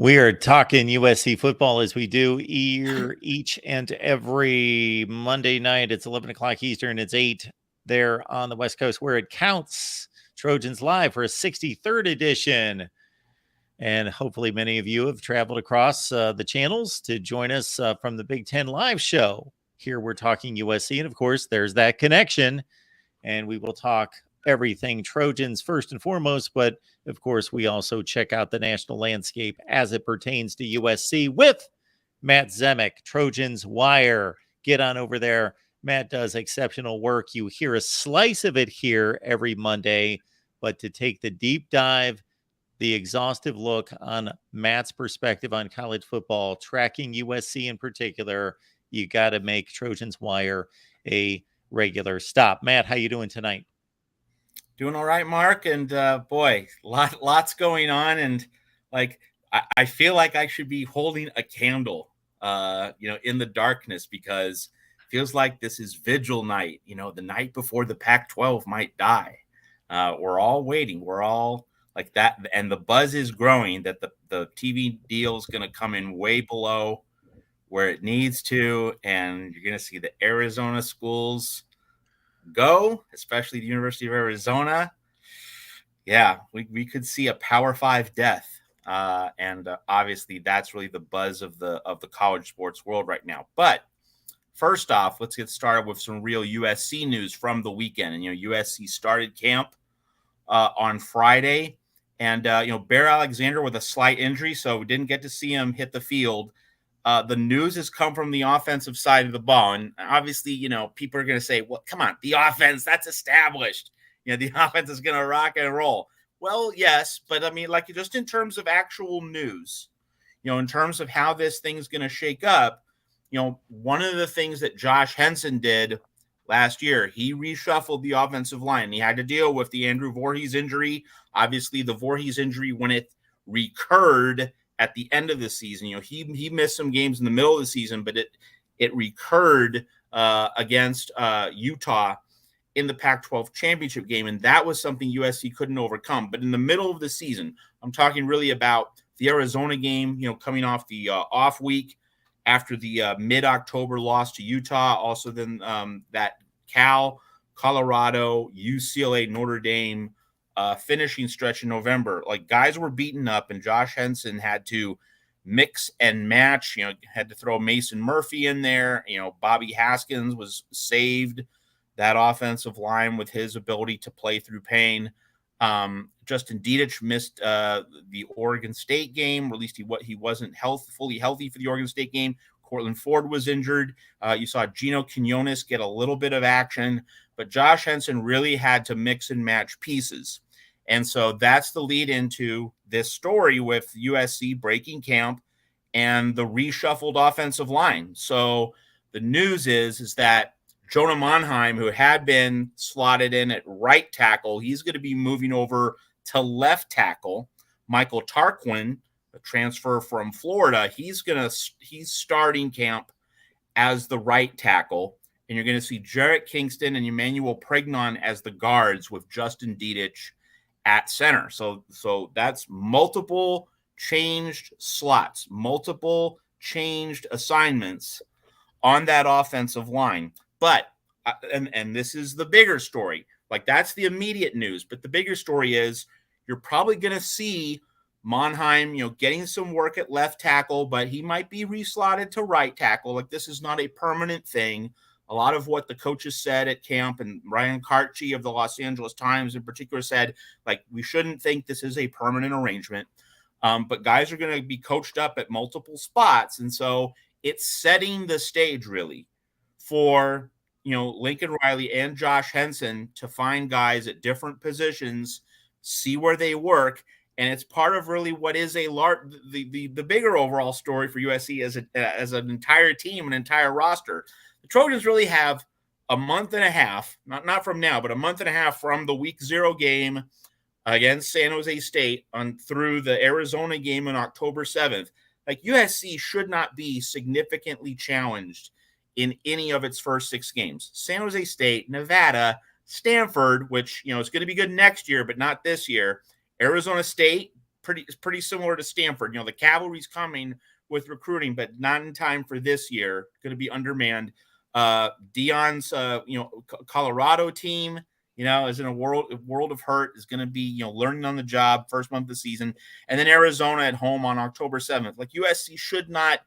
We are talking USC football as we do each and every Monday night. It's 11 o'clock Eastern. It's 8 there on the West Coast where it counts. Trojans Live for a 63rd edition. And hopefully many of you have traveled across the channels to join us from the Big Ten Live show. Here we're talking USC. And of course, there's that connection. And we will talk everything Trojans first and foremost, but of course, we also check out the national landscape as it pertains to USC with Matt Zemek, Trojans Wire. Get on over there. Matt does exceptional work. You hear a slice of it here every Monday, but to take the deep dive, the exhaustive look on Matt's perspective on college football, tracking USC in particular, you got to make Trojans Wire a regular stop. Matt, how you doing tonight? Doing all right, Mark. And boy, lots going on. And like, I feel like I should be holding a candle, in the darkness, because it feels like this is vigil night, the night before the Pac-12 might die. We're all waiting. We're all like that. And the buzz is growing that the TV deal is going to come in way below where it needs to. And you're going to see the Arizona schools go, especially the University of Arizona. Yeah, we could see a Power 5 death, and obviously that's really the buzz of the college sports world right now. But first off, let's get started with some real USC news from the weekend. And USC started camp on Friday, and Bear Alexander with a slight injury, so we didn't get to see him hit the field. The news has come from the offensive side of the ball. And obviously, people are going to say, well, come on, the offense, that's established. The offense is going to rock and roll. Well, yes, but I mean, like just in terms of actual news, in terms of how this thing's going to shake up, one of the things that Josh Henson did last year, he reshuffled the offensive line. He had to deal with the Andrew Voorhees injury. Obviously, the Voorhees injury, when it recurred at the end of the season, he missed some games in the middle of the season, but it recurred against Utah in the Pac-12 championship game, and that was something USC couldn't overcome. But in the middle of the season, I'm talking really about the Arizona game, coming off the off week after the mid-October loss to Utah, also then that Cal, Colorado, UCLA, Notre Dame finishing stretch in November. Like, guys were beaten up, and Josh Henson had to mix and match, had to throw Mason Murphy in there. Bobby Haskins was saved that offensive line with his ability to play through pain. Justin Dedich missed the Oregon State game, or at least he wasn't fully healthy for the Oregon State game. Cortland Ford was injured. You saw Gino Quinones get a little bit of action, but Josh Henson really had to mix and match pieces. And so that's the lead into this story with USC breaking camp and the reshuffled offensive line. So the news is that Jonah Monheim, who had been slotted in at right tackle, he's going to be moving over to left tackle. Michael Tarquin, a transfer from Florida, he's starting camp as the right tackle. And you're going to see Jarrett Kingston and Emmanuel Pregnon as the guards, with Justin Dedich at center. So that's multiple changed slots, multiple changed assignments on that offensive line. But, and this is the bigger story, like that's the immediate news, but the bigger story is you're probably going to see Monheim, getting some work at left tackle, but he might be reslotted to right tackle. Like, this is not a permanent thing. A lot of what the coaches said at camp, and Ryan Kartchi of the Los Angeles Times in particular said, like, we shouldn't think this is a permanent arrangement. But guys are going to be coached up at multiple spots. And so it's setting the stage really for, Lincoln Riley and Josh Henson to find guys at different positions, see where they work. And it's part of really what is the bigger overall story for USC as an entire team, an entire roster. The Trojans really have a month and a half, not from now, but a month and a half from the week 0 game against San Jose State on through the Arizona game on October 7th. Like, USC should not be significantly challenged in any of its first 6 games. San Jose State, Nevada, Stanford, which, is going to be good next year, but not this year. Arizona State, pretty similar to Stanford. You know, the cavalry's coming with recruiting, but not in time for this year. Going to be undermanned. Dion's Colorado team, you know, is in a world of hurt, is going to be, you know, learning on the job first month of the season. And then Arizona at home on October 7th. Like, USC should not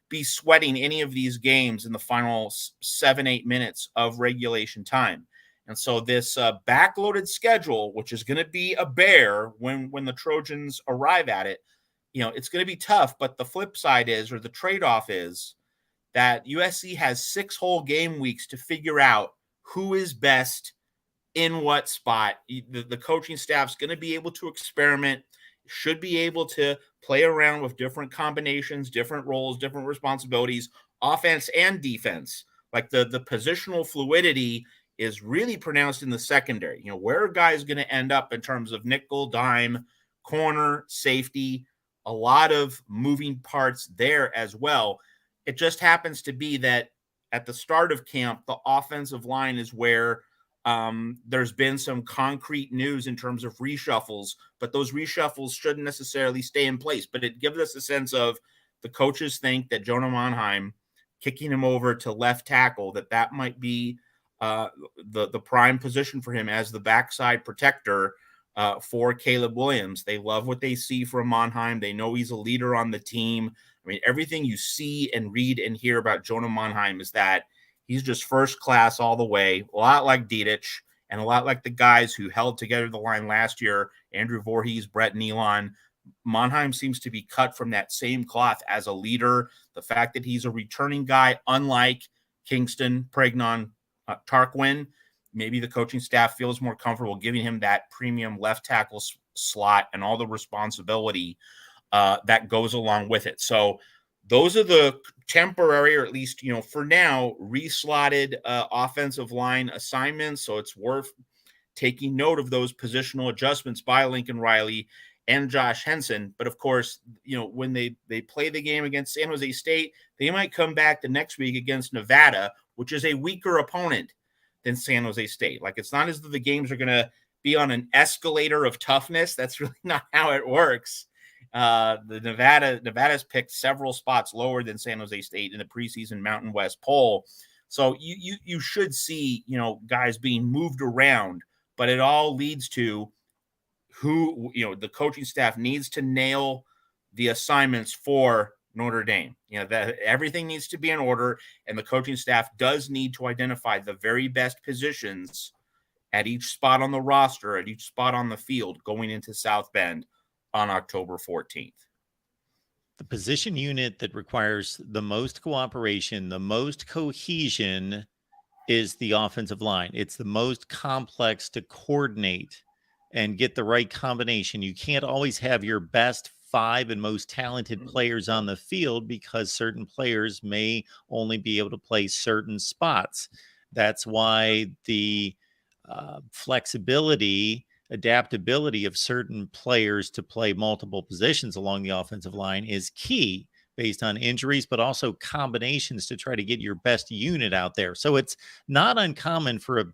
be sweating any of these games in the final 7-8 minutes of regulation time. And so this backloaded schedule, which is going to be a bear when the Trojans arrive at it, you know, it's going to be tough. But the flip side is, or the trade-off is, that USC has 6 whole game weeks to figure out who is best in what spot. The coaching staff's going to be able to experiment, should be able to play around with different combinations, different roles, different responsibilities, offense and defense. Like the positional fluidity is really pronounced in the secondary. You know, where are guys going to end up in terms of nickel, dime, corner, safety, a lot of moving parts there as well. It just happens to be that at the start of camp, the offensive line is where there's been some concrete news in terms of reshuffles, but those reshuffles shouldn't necessarily stay in place. But it gives us a sense of the coaches think that Jonah Monheim, kicking him over to left tackle, that might be the prime position for him as the backside protector for Caleb Williams. They love what they see from Monheim. They know he's a leader on the team. I mean, everything you see and read and hear about Jonah Monheim is that he's just first class all the way, a lot like Dedich and a lot like the guys who held together the line last year, Andrew Voorhees, Brett Nealon. Monheim seems to be cut from that same cloth as a leader. The fact that he's a returning guy, unlike Kingston, Pregnon, Tarquin, maybe the coaching staff feels more comfortable giving him that premium left tackle slot and all the responsibility that goes along with it. So those are the temporary, or at least, you know, for now, reslotted offensive line assignments. So it's worth taking note of those positional adjustments by Lincoln Riley and Josh Henson. But of course, you know, when they play the game against San Jose State, they might come back the next week against Nevada, which is a weaker opponent than San Jose State. Like, it's not as though the games are going to be on an escalator of toughness. That's really not how it works. The Nevada's picked several spots lower than San Jose State in the preseason Mountain West poll. So you should see, you know, guys being moved around, but it all leads to who, you know, the coaching staff needs to nail the assignments for Notre Dame. You know, that everything needs to be in order, and the coaching staff does need to identify the very best positions at each spot on the roster, at each spot on the field going into South Bend on October 14th. The position unit that requires the most cooperation, the most cohesion, is the offensive line. It's the most complex to coordinate and get the right combination. You can't always have your best 5 and most talented players on the field because certain players may only be able to play certain spots. That's why the flexibility, adaptability of certain players to play multiple positions along the offensive line is key, based on injuries, but also combinations to try to get your best unit out there. So it's not uncommon for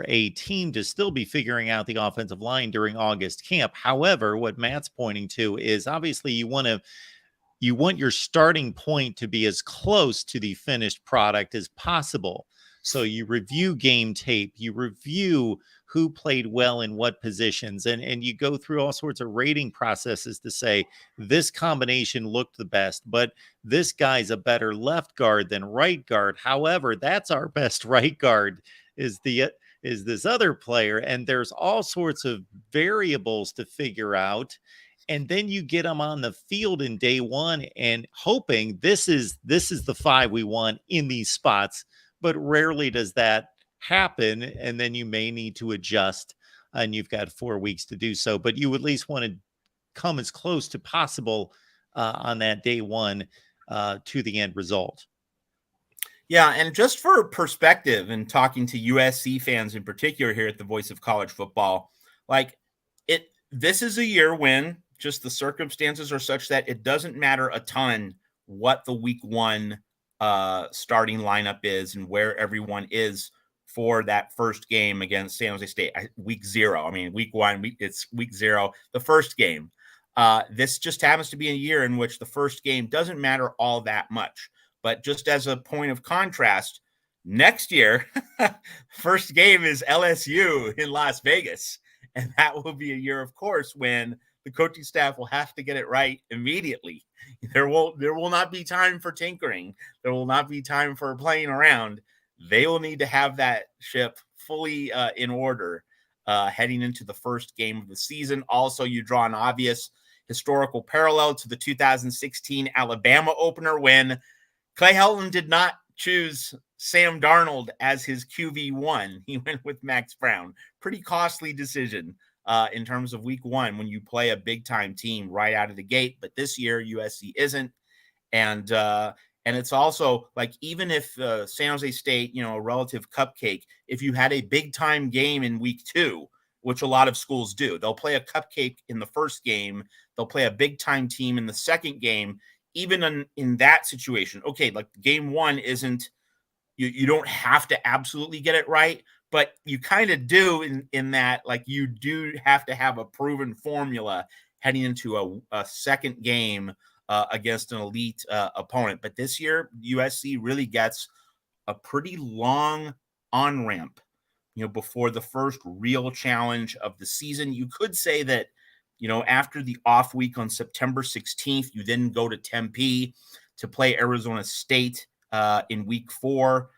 a team to still be figuring out the offensive line during August camp. However, what Matt's pointing to is obviously you want your starting point to be as close to the finished product as possible. So you review game tape, you review who played well in what positions, and you go through all sorts of rating processes to say this combination looked the best, but this guy's a better left guard than right guard. However, that's our best right guard is this other player, and there's all sorts of variables to figure out. And then you get them on the field in day one and hoping this is the 5 we want in these spots, but rarely does that happen. And then you may need to adjust, and you've got 4 weeks to do so, but you at least want to come as close to possible on that day one to the end result. Yeah, and just for perspective, and talking to USC fans in particular here at the Voice of College Football, like this is a year when just the circumstances are such that it doesn't matter a ton what the week 1 starting lineup is and where everyone is for that first game against San Jose State. Week 0. I mean, week 1, it's week 0, the first game. This just happens to be a year in which the first game doesn't matter all that much. But just as a point of contrast, next year, first game is LSU in Las Vegas. And that will be a year, of course, when the coaching staff will have to get it right immediately. There will not be time for tinkering. There will not be time for playing around. They will need to have that ship fully in order heading into the first game of the season. Also, you draw an obvious historical parallel to the 2016 Alabama opener when Clay Helton did not choose Sam Darnold as his QB1. He went with Max Brown. Pretty costly decision in terms of week one when you play a big-time team right out of the gate. But this year, USC isn't. And it's also like, even if San Jose State, a relative cupcake, if you had a big-time game in week two, which a lot of schools do, they'll play a cupcake in the first game. They'll play a big-time team in the second game. Even in that situation, okay, like game one isn't, you don't have to absolutely get it right, but you kind of do in that, like, you do have to have a proven formula heading into a second game against an elite opponent. But this year, USC really gets a pretty long on-ramp, before the first real challenge of the season. You could say that, after the off week on September 16th, you then go to Tempe to play Arizona State in week 4.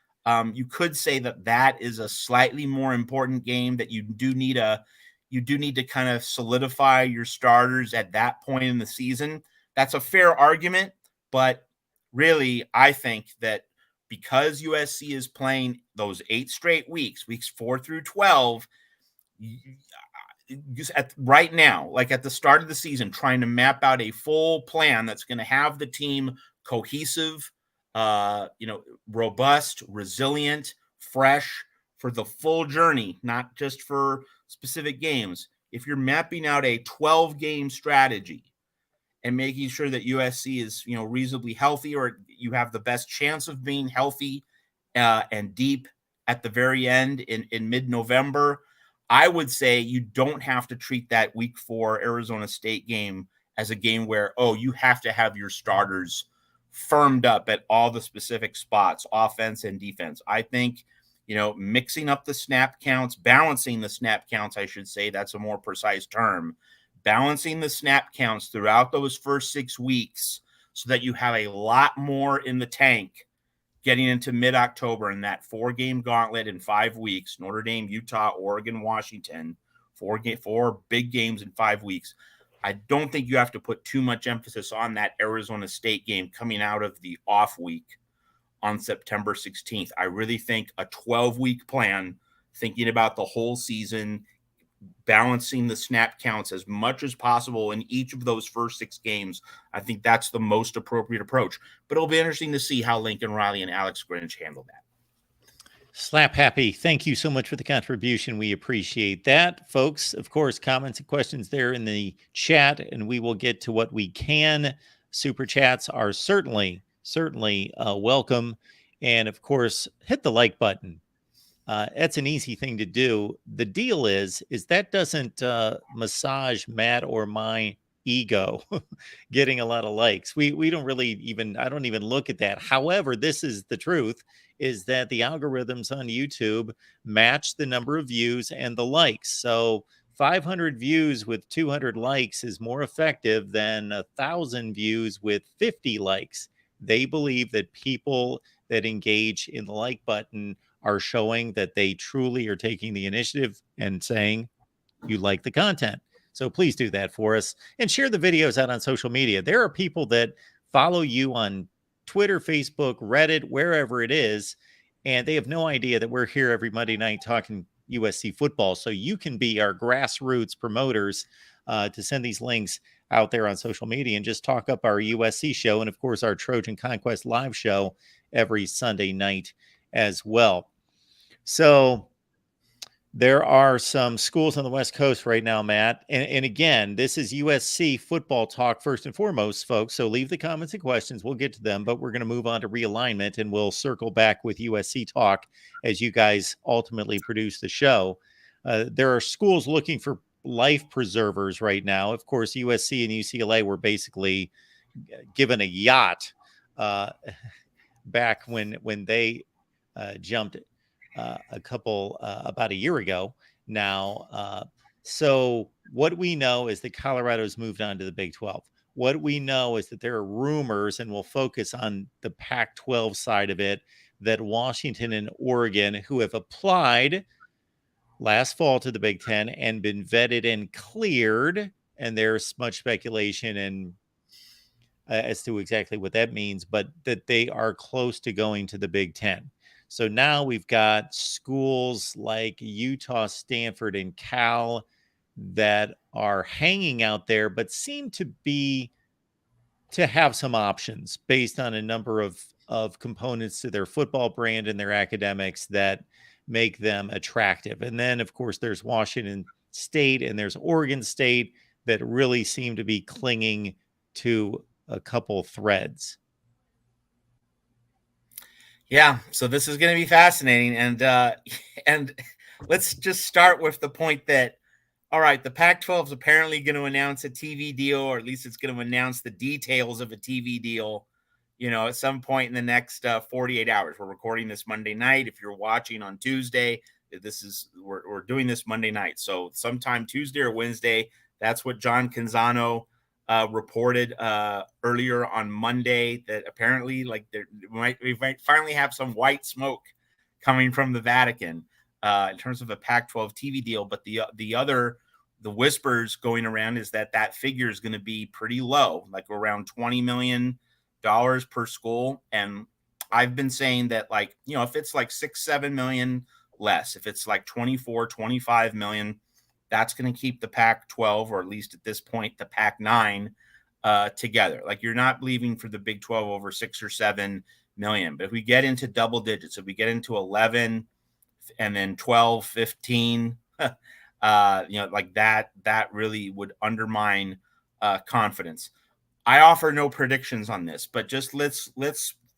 You could say that is a slightly more important game, that you do need to kind of solidify your starters at that point in the season. That's a fair argument, but really, I think that because USC is playing those 8 straight weeks 4 through 12, right now, like at the start of the season, trying to map out a full plan that's going to have the team cohesive, robust, resilient, fresh for the full journey, not just for specific games. If you're mapping out a 12-game strategy and making sure that USC is, reasonably healthy, or you have the best chance of being healthy and deep at the very end in mid-November, I would say you don't have to treat that week 4 Arizona State game as a game where, you have to have your starters firmed up at all the specific spots, offense and defense. I think, mixing up the snap counts, balancing the snap counts, I should say, that's a more precise term, balancing the snap counts throughout those first 6 weeks so that you have a lot more in the tank getting into mid-October in that 4-game gauntlet in 5 weeks, Notre Dame, Utah, Oregon, Washington, 4 big games in 5 weeks. I don't think you have to put too much emphasis on that Arizona State game coming out of the off week on September 16th. I really think a 12-week plan, thinking about the whole season, balancing the snap counts as much as possible in each of those first 6 games, I think that's the most appropriate approach. But it'll be interesting to see how Lincoln Riley and Alex Grinch handle that. Slap Happy, thank you so much for the contribution. We appreciate that. Folks, of course, comments and questions there in the chat, and we will get to what we can. Super chats are certainly welcome. And of course, hit the like button. That's an easy thing to do. The deal is that doesn't massage Matt or my ego getting a lot of likes. We don't really even, I don't even look at that. However, this is the truth, is that the algorithms on YouTube match the number of views and the likes. So 500 views with 200 likes is more effective than 1,000 views with 50 likes. They believe that people that engage in the like button are showing that they truly are taking the initiative and saying you like the content. So please do that for us and share the videos out on social media. There are people that follow you on Twitter, Facebook, Reddit, wherever it is, and they have no idea that we're here every Monday night talking USC football. So you can be our grassroots promoters to send these links out there on social media and just talk up our USC show. And of course, our Trojan Conquest live show every Sunday night as well. So there are some schools on the West Coast right now, Matt. And again, this is USC football talk first and foremost, folks. So leave the comments and questions. We'll get to them, but we're going to move on to realignment, and we'll circle back with USC talk as you guys ultimately produce the show. There are schools looking for life preservers right now. Of course, USC and UCLA were basically given a yacht back when they jumped about a year ago now. So what we know is that Colorado's moved on to the Big 12. What we know is that there are rumors, and we'll focus on the Pac-12 side of it, that Washington and Oregon, who have applied last fall to the Big Ten and been vetted and cleared, and there's much speculation and as to exactly what that means, but that they are close to going to the Big Ten. So now we've got schools like Utah, Stanford, and Cal that are hanging out there, but seem to have some options based on a number of components to their football brand and their academics that make them attractive. And then, of course, there's Washington State and there's Oregon State that really seem to be clinging to a couple threads. Yeah, so this is going to be fascinating, and let's just start with the point that, all right, the Pac-12 is apparently going to announce a TV deal, or at least it's going to announce the details of a TV deal, at some point in the next 48 hours. We're recording this Monday night. If you're watching on Tuesday, we're doing this Monday night, so sometime Tuesday or Wednesday. That's what John Canzano reported earlier on Monday, that apparently we might finally have some white smoke coming from the Vatican in terms of a Pac-12 TV deal. But the whispers going around is that figure is going to be pretty low, like around $20 million per school. And I've been saying that, if it's like 6-7 million less, if it's like 24-25 million, that's going to keep the Pac-12, or at least at this point, the Pac-9 together. Like, you're not leaving for the Big 12 over 6 or 7 million. But if we get into double digits, if we get into 11 and then 12, 15, that really would undermine confidence. I offer no predictions on this, but just let's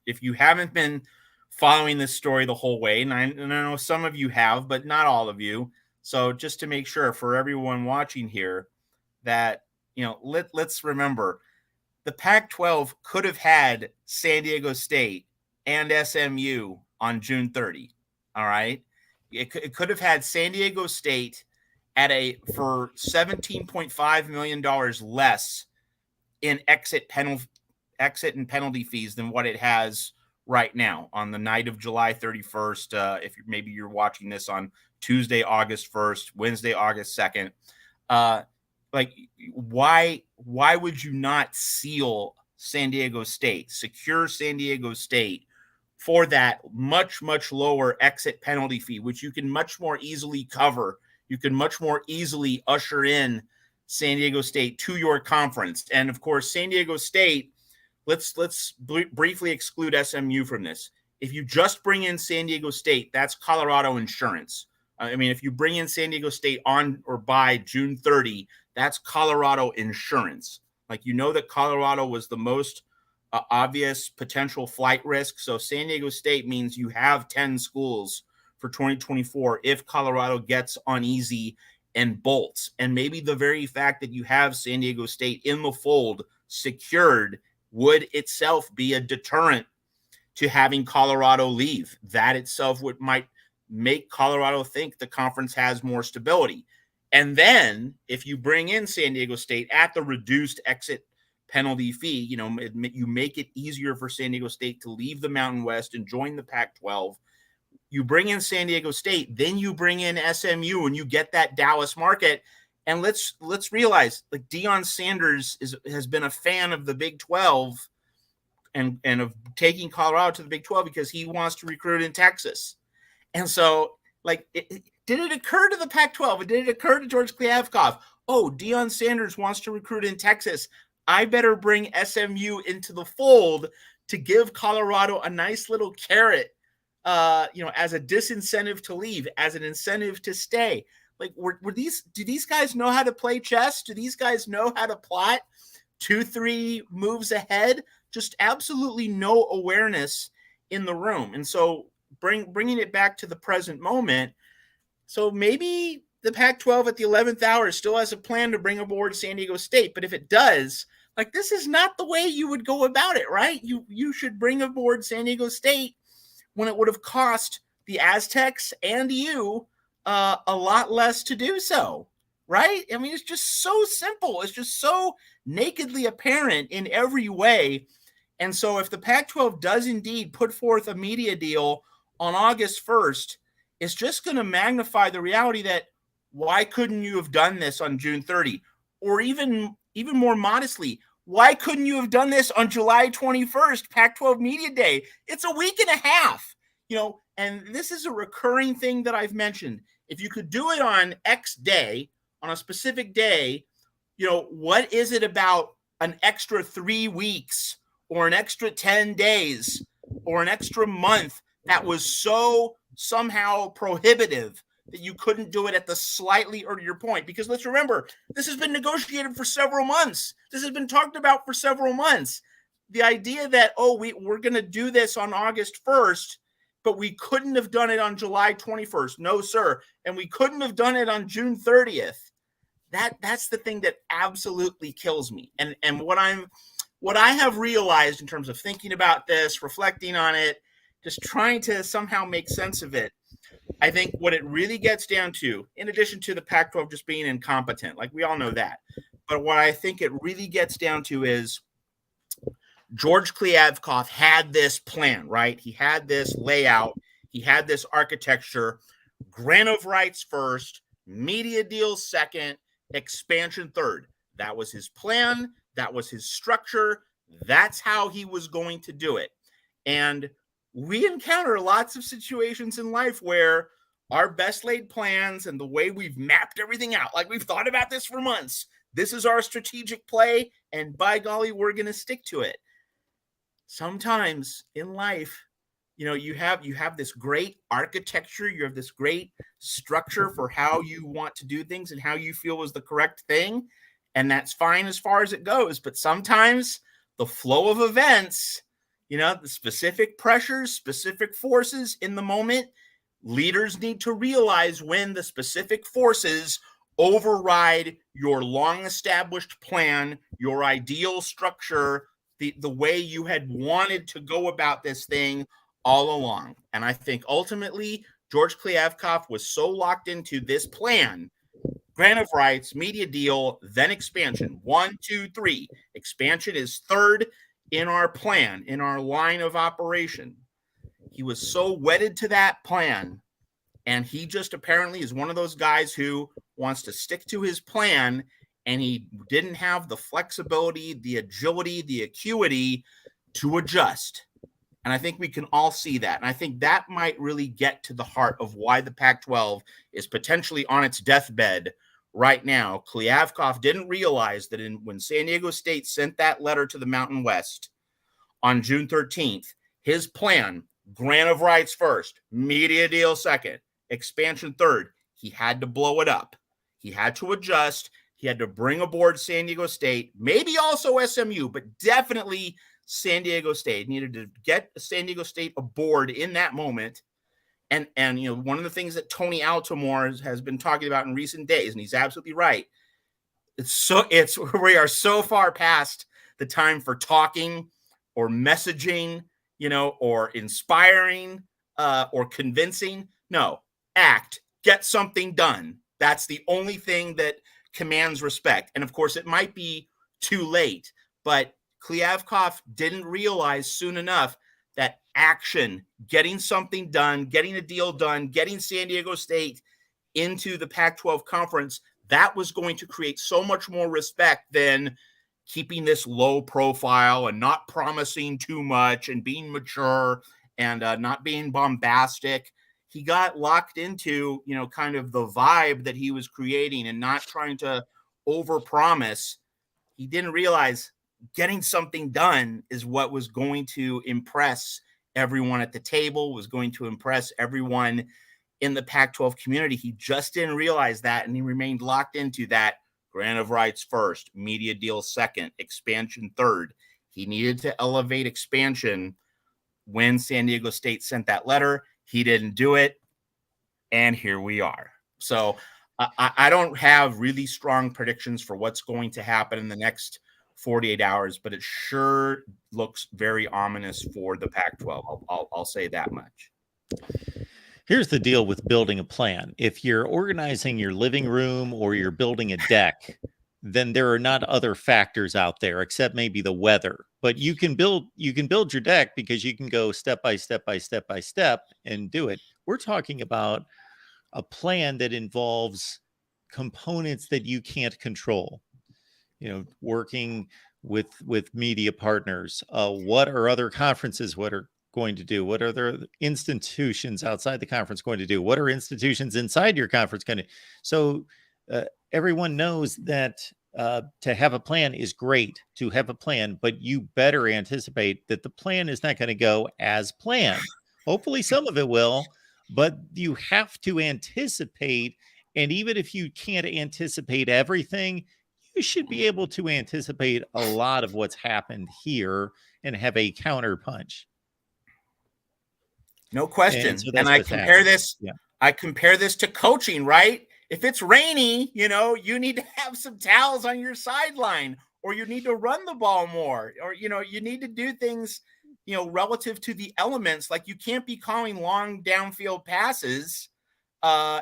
if you haven't been following this story the whole way, and I know some of you have, but not all of you. So just to make sure for everyone watching here that, let's remember, the Pac-12 could have had San Diego State and SMU on June 30. All right. It could have had San Diego State for $17.5 million less in exit and penalty fees than what it has right now on the night of July 31st. If maybe you're watching this on Tuesday, August 1st, Wednesday, August 2nd. Why would you not seal San Diego State, secure San Diego State for that much, much lower exit penalty fee, which you can much more easily cover? You can much more easily usher in San Diego State to your conference. And of course, San Diego State, let's briefly exclude SMU from this. If you just bring in San Diego State, that's Colorado insurance. If you bring in San Diego State on or by June 30, that's Colorado insurance. That Colorado was the most obvious potential flight risk. So San Diego State means you have 10 schools for 2024 if Colorado gets uneasy and bolts. And maybe the very fact that you have San Diego State in the fold secured would itself be a deterrent to having Colorado leave. That itself might make Colorado think the conference has more stability. And then if you bring in San Diego State at the reduced exit penalty fee, you make it easier for San Diego State to leave the Mountain West and join the Pac-12. You bring in San Diego State, then you bring in SMU, and you get that Dallas market. And let's realize, Deion Sanders has been a fan of the Big 12 and of taking Colorado to the Big 12 because he wants to recruit in Texas. And so, did it occur to the Pac-12? Did it occur to George Kliavkoff? Oh, Deion Sanders wants to recruit in Texas. I better bring SMU into the fold to give Colorado a nice little carrot, as a disincentive to leave, as an incentive to stay. Do these guys know how to play chess? Do these guys know how to plot 2-3 moves ahead? Just absolutely no awareness in the room. And so bringing it back to the present moment. So maybe the Pac-12 at the 11th hour still has a plan to bring aboard San Diego State, but if it does, like, this is not the way you would go about it, right? You should bring aboard San Diego State when it would have cost the Aztecs and you a lot less to do so, right? I mean, it's just so simple. It's just so nakedly apparent in every way. And so if the Pac-12 does indeed put forth a media deal on August 1st, it's just going to magnify the reality that why couldn't you have done this on June 30? Or even more modestly, why couldn't you have done this on July 21st, Pac-12 Media Day? It's a week and a half, and this is a recurring thing that I've mentioned. If you could do it on X day, on a specific day, what is it about an extra 3 weeks or an extra 10 days or an extra month that was so somehow prohibitive that you couldn't do it at the slightly earlier point? Because let's remember, this has been negotiated for several months. This has been talked about for several months. The idea that, we're going to do this on August 1st, but we couldn't have done it on July 21st. No, sir. And we couldn't have done it on June 30th. That's the thing that absolutely kills me. And what I have realized in terms of thinking about this, reflecting on it, just trying to somehow make sense of it, I think what it really gets down to, in addition to the Pac-12 just being incompetent, like we all know that, but what I think it really gets down to is George Kliavkoff had this plan, right? He had this layout. He had this architecture, grant of rights first, media deals second, expansion third. That was his plan. That was his structure. That's how he was going to do it. And we encounter lots of situations in life where our best laid plans and the way we've mapped everything out, like we've thought about this for months, this is our strategic play, and by golly, we're going to stick to it. Sometimes in life, you have this great architecture, you have this great structure for how you want to do things and how you feel is the correct thing, and that's fine as far as it goes. But sometimes the flow of events, the specific pressures, specific forces in the moment, leaders need to realize when the specific forces override your long-established plan, your ideal structure, the way you had wanted to go about this thing all along. And I think ultimately, George Kliavkoff was so locked into this plan, grant of rights, media deal, then expansion. 1, 2, 3. Expansion is third in our plan, in our line of operation. He was so wedded to that plan, and he just apparently is one of those guys who wants to stick to his plan, and he didn't have the flexibility, the agility, the acuity to adjust. And I think we can all see that. And I think that might really get to the heart of why the Pac-12 is potentially on its deathbed right now. Kliavkoff didn't realize that when San Diego State sent that letter to the Mountain West on June 13th, his plan, grant of rights first, media deal second, expansion third, he had to blow it up. He had to adjust. He had to bring aboard San Diego State, maybe also SMU, but definitely San Diego State. Needed to get San Diego State aboard in that moment. And one of the things that Tony Altomore has been talking about in recent days, and he's absolutely right, we are so far past the time for talking or messaging, or inspiring or convincing. No, act, get something done. That's the only thing that commands respect. And of course, it might be too late, but Kliavkoff didn't realize soon enough that action, getting something done, getting a deal done, getting San Diego State into the Pac-12 conference, that was going to create so much more respect than keeping this low profile and not promising too much and being mature and not being bombastic. He got locked into, kind of the vibe that he was creating and not trying to overpromise. He didn't realize getting something done is what was going to impress everyone at the table, was going to impress everyone in the Pac-12 community. He just didn't realize that, and he remained locked into that grant of rights first, media deal second, expansion third. He needed to elevate expansion when San Diego State sent that letter. He didn't do it, and here we are. So I don't have really strong predictions for what's going to happen in the next 48 hours, but it sure looks very ominous for the Pac-12. I'll say that much. Here's the deal with building a plan. If you're organizing your living room or you're building a deck, then there are not other factors out there except maybe the weather. But you can build your deck because you can go step by step by step by step and do it. We're talking about a plan that involves components that you can't control. Working with media partners. What are other conferences? What are going to do? What are the institutions outside the conference going to do? What are institutions inside your conference going to? So everyone knows that to have a plan is great to have a plan, but you better anticipate that the plan is not going to go as planned. Hopefully some of it will, but you have to anticipate. And even if you can't anticipate everything, you should be able to anticipate a lot of what's happened here and have a counter punch. No question. And I compare this. Yeah. I compare this to coaching, right? If it's rainy, you need to have some towels on your sideline, or you need to run the ball more, or, you need to do things, relative to the elements. Like, you can't be calling long downfield passes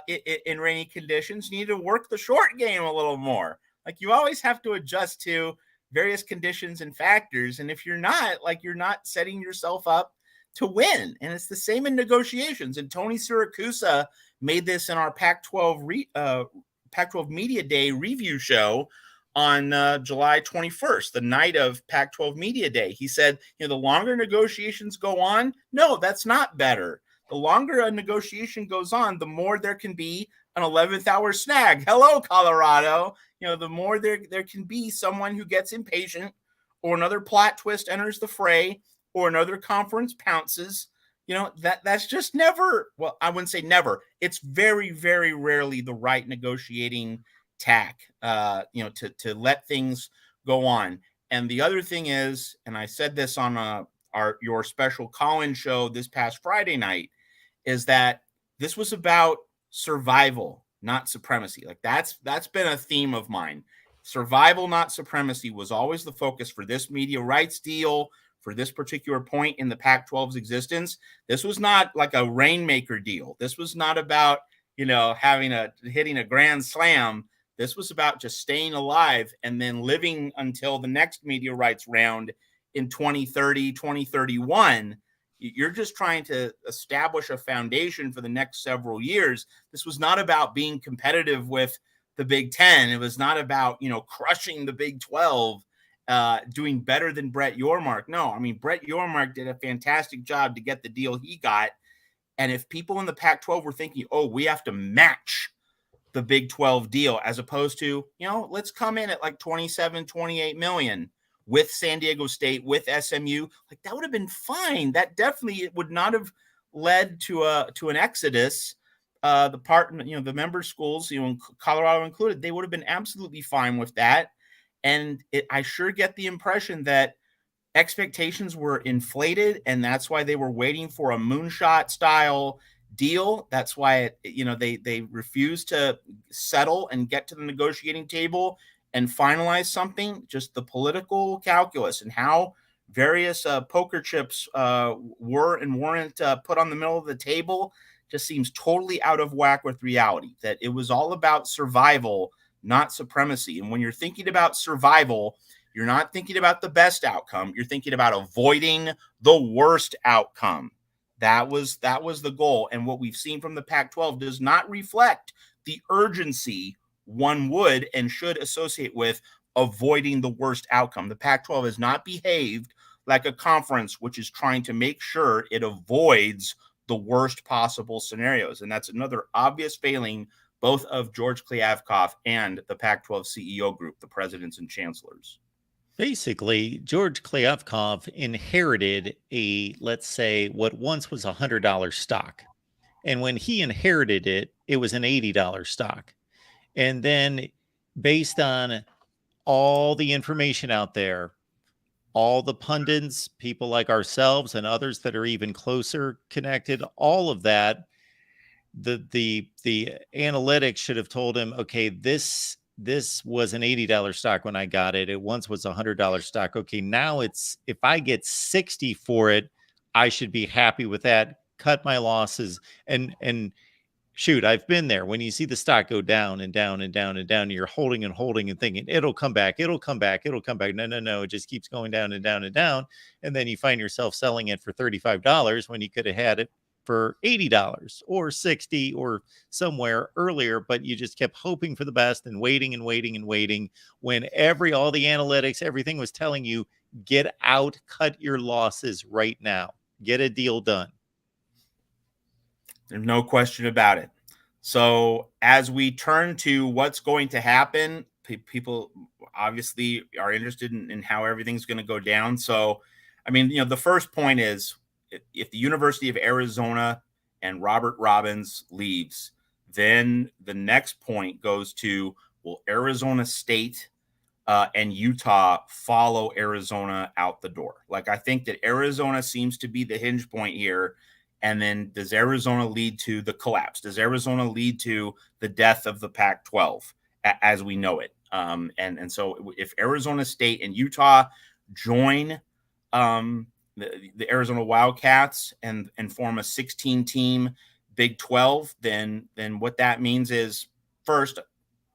in rainy conditions. You need to work the short game a little more. Like, you always have to adjust to various conditions and factors. And if you're not, you're not setting yourself up to win. And it's the same in negotiations. And Tony Siracusa made this in our Pac-12 Media Day review show on July 21st, the night of Pac-12 Media Day. He said, the longer negotiations go on, no, that's not better. The longer a negotiation goes on, the more there can be an 11th hour snag. Hello, Colorado. The more there can be someone who gets impatient, or another plot twist enters the fray, or another conference pounces. That's just never, well, I wouldn't say never. It's very, very rarely the right negotiating tack, to let things go on. And the other thing is, and I said this on your special call-in show this past Friday night, is that this was about survival, not supremacy. Like, that's been a theme of mine. Survival, not supremacy, was always the focus for this media rights deal, for this particular point in the Pac-12's existence. This was not like a rainmaker deal. This was not about, hitting a grand slam. This was about just staying alive and then living until the next media rights round in 2030, 2031. You're just trying to establish a foundation for the next several years. This was not about being competitive with the Big Ten. It was not about, crushing the Big 12, doing better than Brett Yormark. No, Brett Yormark did a fantastic job to get the deal he got. And if people in the Pac-12 were thinking, oh, we have to match the Big 12 deal, as opposed to, let's come in at like 27, 28 million with San Diego State, with SMU, that would have been fine. That definitely would not have led to an exodus. The member schools, Colorado included, they would have been absolutely fine with that. And I sure get the impression that expectations were inflated, and that's why they were waiting for a moonshot style deal. That's why they refused to settle and get to the negotiating table and finalize something. Just the political calculus and how various poker chips were and weren't put on the middle of the table just seems totally out of whack with reality. That it was all about survival, not supremacy. And when you're thinking about survival, you're not thinking about the best outcome. You're thinking about avoiding the worst outcome. That was the goal. And what we've seen from the Pac-12 does not reflect the urgency one would and should associate with avoiding the worst outcome. The Pac-12 has not behaved like a conference which is trying to make sure it avoids the worst possible scenarios. And that's another obvious failing both of George Kliavkoff and the Pac-12 CEO group, the presidents and chancellors. Basically, George Kliavkoff inherited let's say, what once was $100 stock. And when he inherited it, it was an $80 stock. And then based on all the information out there, all the pundits, people like ourselves and others that are even closer connected, all of that, the analytics should have told him, okay, this was an $80 stock when I got it. It once was a $100 stock. Okay, now it's, if I get 60 for it, I should be happy with that. Cut my losses. And shoot, I've been there. When you see the stock go down and down and down and down, you're holding and holding and thinking it'll come back, it'll come back, it'll come back. No, it just keeps going down and down and down. And then you find yourself selling it for $35 when you could have had it for $80 or 60 or somewhere earlier, but you just kept hoping for the best and waiting and waiting and waiting when all the analytics, everything was telling you, get out, cut your losses right now, get a deal done. There's no question about it. So as we turn to what's going to happen, people obviously are interested in how everything's going to go down. So, I mean, the first point is, if the University of Arizona and Robert Robbins leaves, then the next point goes to, will Arizona State and Utah follow Arizona out the door? Like, I think that Arizona seems to be the hinge point here. And then does Arizona lead to the collapse? Does Arizona lead to the death of the Pac-12 as we know it? And so if Arizona State and Utah join the Arizona Wildcats and form a 16-team Big 12, then what that means is, first,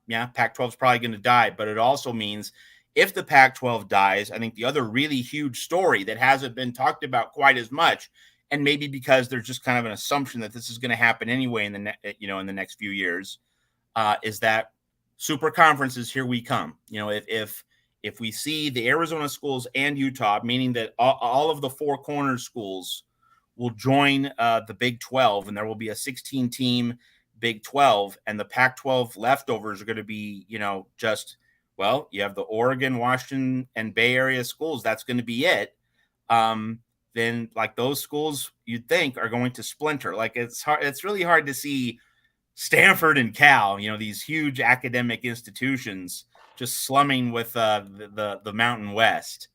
yeah, Pac-12 is probably going to die, but it also means if the Pac-12 dies, I think the other really huge story that hasn't been talked about quite as much, and maybe because there's just kind of an assumption that this is going to happen anyway in the next few years, is that super conferences, here we come. If we see the Arizona schools and Utah, meaning that all of the four corner schools will join the Big 12, and there will be a 16-team Big 12, and the Pac-12 leftovers are going to be, you have the Oregon, Washington, and Bay Area schools. That's going to be it. Then, like, those schools you'd think are going to splinter. Like, it's really hard to see Stanford and Cal, these huge academic institutions, just slumming with the Mountain West.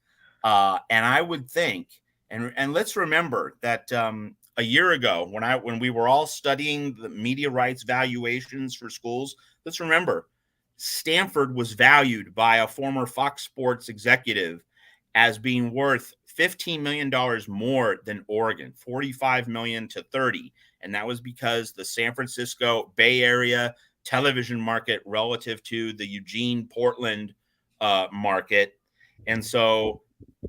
And I would think, and let's remember that a year ago, when we were all studying the media rights valuations for schools, let's remember Stanford was valued by a former Fox Sports executive as being worth $15 million more than Oregon, $45 million to $30. And that was because the San Francisco Bay Area television market relative to the Eugene, Portland market. And so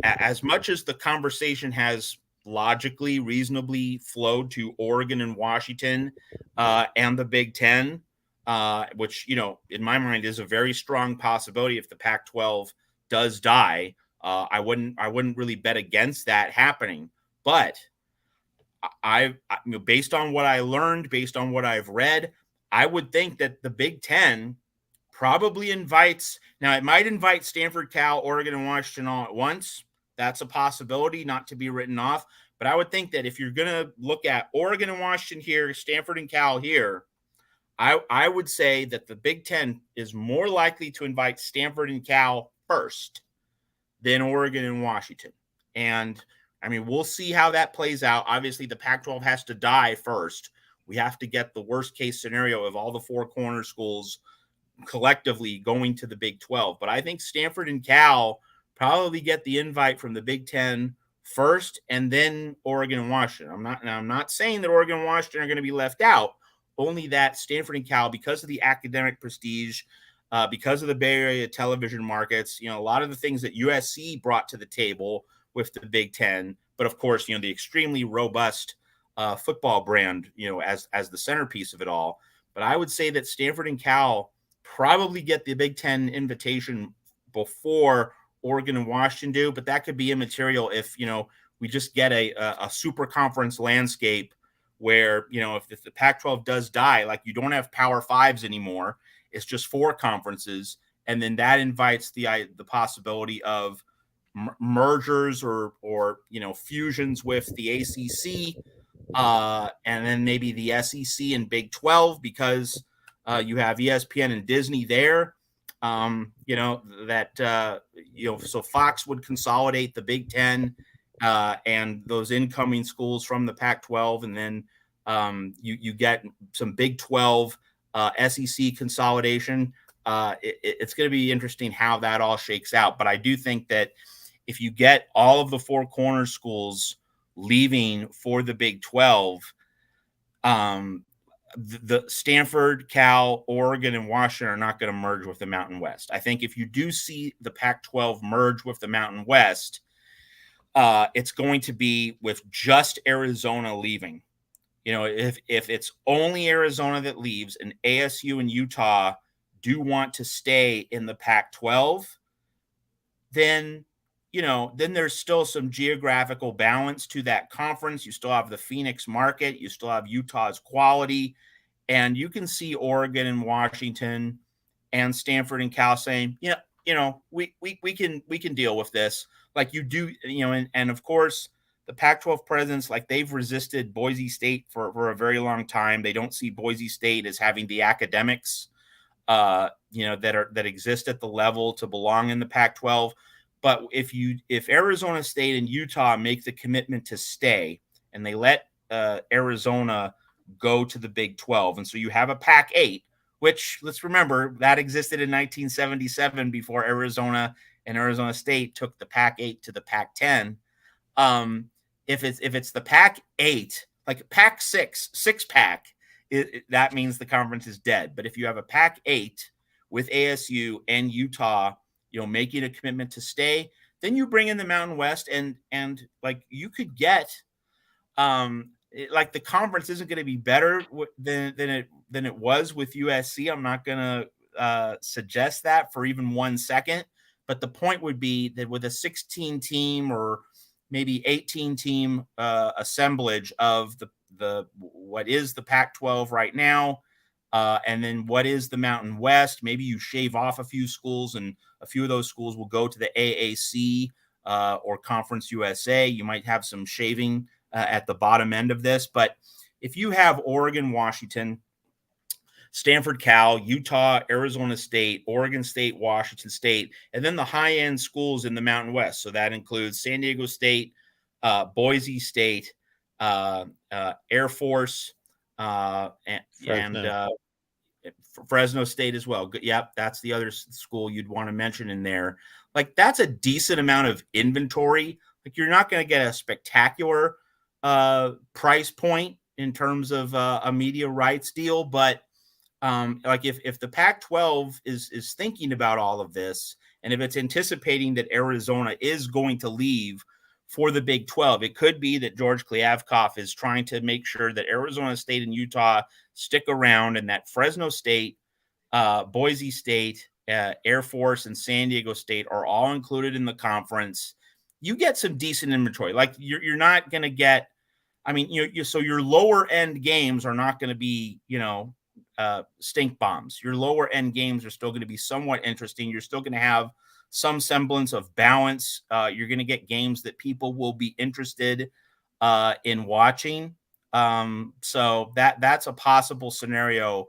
as much as the conversation has logically, reasonably flowed to Oregon and Washington and the Big Ten, which, in my mind is a very strong possibility if the Pac-12 does die, I wouldn't really bet against that happening. But I based on what I learned, based on what I've read, I would think that the Big Ten probably invites. Now, it might invite Stanford, Cal, Oregon, and Washington all at once. That's a possibility, not to be written off. But I would think that if you're going to look at Oregon and Washington here, Stanford and Cal here, I would say that the Big Ten is more likely to invite Stanford and Cal first than Oregon and Washington. And I mean, we'll see how that plays out. Obviously, the Pac-12 has to die first. We have to get the worst case scenario of all the four corner schools collectively going to the Big 12. But I think Stanford and Cal probably get the invite from the Big Ten first, and then Oregon and Washington. I'm not saying that Oregon and Washington are going to be left out, only that Stanford and Cal, because of the academic prestige, because of the Bay Area television markets, a lot of the things that USC brought to the table with the Big Ten, but of course, the extremely robust football brand, as the centerpiece of it all. But I would say that Stanford and Cal probably get the Big Ten invitation before Oregon and Washington do, but that could be immaterial if, we just get a super conference landscape where, if the Pac-12 does die, like, you don't have Power Fives anymore. It's just four conferences. And then that invites the possibility of mergers or fusions with the ACC, and then maybe the SEC and Big 12, because you have ESPN and Disney there. So Fox would consolidate the Big Ten and those incoming schools from the Pac-12, and then You get some Big 12, SEC consolidation. It's going to be interesting how that all shakes out. But I do think that if you get all of the four corner schools leaving for the Big 12, the Stanford, Cal, Oregon, and Washington are not going to merge with the Mountain West. I think if you do see the Pac-12 merge with the Mountain West, it's going to be with just Arizona leaving. You know, if it's only Arizona that leaves and ASU and Utah do want to stay in the Pac-12, then, you know, then there's still some geographical balance to that conference. You still have the Phoenix market. You still have Utah's quality. And you can see Oregon and Washington and Stanford and Cal saying, yeah, you know, we can deal with this. Like you do, you know, and of course, the Pac-12 presidents, like they've resisted Boise State for a very long time. They don't see Boise State as having the academics, you know, that exist at the level to belong in the Pac-12. But if Arizona State and Utah make the commitment to stay, and they let Arizona go to the Big 12, and so you have a Pac-8, which let's remember that existed in 1977 before Arizona and Arizona State took the Pac-8 to the Pac-10. If it's the Pac-8, like Pac-6, six-pack, that means the conference is dead. But if you have a Pac-8 with ASU and Utah, you know, making a commitment to stay, then you bring in the Mountain West, and like you could get, like the conference isn't going to be better than it was with USC. I'm not going to suggest that for even 1 second. But the point would be that with a 16 team or maybe 18 team assemblage of the what is the Pac-12 right now, and then what is the Mountain West, maybe you shave off a few schools, and a few of those schools will go to the AAC or Conference USA. You might have some shaving at the bottom end of this, but if you have Oregon, Washington, Stanford, Cal, Utah, Arizona State, Oregon State, Washington State, and then the high-end schools in the Mountain West. So that includes San Diego State, Boise State, Air Force, and Fresno State as well. Yep, that's the other school you'd want to mention in there. Like that's a decent amount of inventory. Like you're not going to get a spectacular price point in terms of a media rights deal, but like if the Pac-12 is thinking about all of this, and if it's anticipating that Arizona is going to leave for the Big 12, it could be that George Kliavkoff is trying to make sure that Arizona State and Utah stick around, and that Fresno State, Boise State, Air Force, and San Diego State are all included in the conference. You get some decent inventory. Like you're not going to get, I mean, so your lower end games are not going to be, you know, stink bombs. Your lower end games are still going to be somewhat interesting. You're still going to have some semblance of balance. You're going to get games that people will be interested in watching. So that's a possible scenario